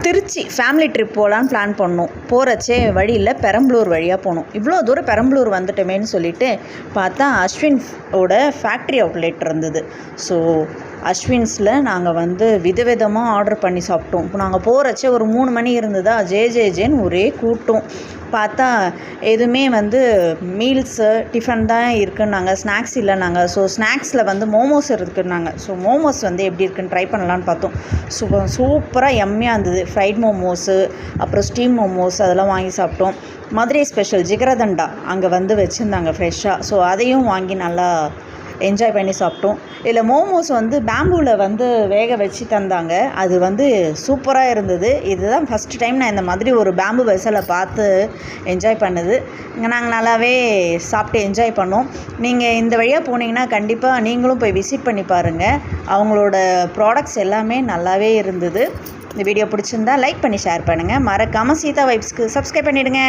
Trichy family trip போகலான்னு plan பண்ணோம். போகிறச்சே வழியில் பெரம்பலூர் வழியாக போனோம். இவ்வளோ தூரம் பெரம்பலூர் வந்துட்டோமேன்னு சொல்லிட்டு பார்த்தா அஸ்வின்ஸோட ஃபேக்ட்ரி அவுட்லெட் இருந்தது. ஸோ அஸ்வின்ஸில் நாங்கள் விதவிதமாக ஆர்டர் பண்ணி சாப்பிட்டோம். இப்போ நாங்கள் போகிறச்சே ஒரு 3 மணி இருந்ததா, ஜேன்னு ஒரே கூட்டம். பார்த்தா எதுவுமே மீல்ஸு டிஃபன் தான் இருக்குன்னாங்க, ஸ்நாக்ஸ் இல்லைனாங்க. ஸோ ஸ்நாக்ஸில் மோமோஸ் இருக்குன்னாங்க. ஸோ மோமோஸ் எப்படி இருக்குன்னு ட்ரை பண்ணலான்னு பார்த்தோம். சூப்பராக எம்மியாக இருந்தது. ஃப்ரைட் மோமோஸு, அப்புறம் ஸ்டீம் மோமோஸ் அதெல்லாம் வாங்கி சாப்பிட்டோம். மதுரை ஸ்பெஷல் ஜிகரதண்டா அங்கே வச்சுருந்தாங்க ஃப்ரெஷ்ஷாக. ஸோ அதையும் வாங்கி நல்லா என்ஜாய் பண்ணி சாப்பிட்டோம். இதில் மோமோஸ் பேம்பூவில் வேக வச்சு தந்தாங்க. அது சூப்பராக இருந்தது. இதுதான் ஃபஸ்ட்டு டைம் நான் இந்த மாதிரி ஒரு பேம்பு வெசலை பார்த்து என்ஜாய் பண்ணுது. நாங்கள் நல்லாவே சாப்பிட்டு என்ஜாய் பண்ணோம். நீங்கள் இந்த வழியாக போனீங்கன்னா கண்டிப்பாக நீங்களும் போய் விசிட் பண்ணி பாருங்கள். அவங்களோட ப்ராடக்ட்ஸ் எல்லாமே நல்லாவே இருந்தது. இந்த வீடியோ பிடிச்சிருந்தா லைக் பண்ணி ஷேர் பண்ணுங்கள். மறக்காமல் சீதா வைப்ஸ்க்கு சப்ஸ்கிரைப் பண்ணிவிடுங்க.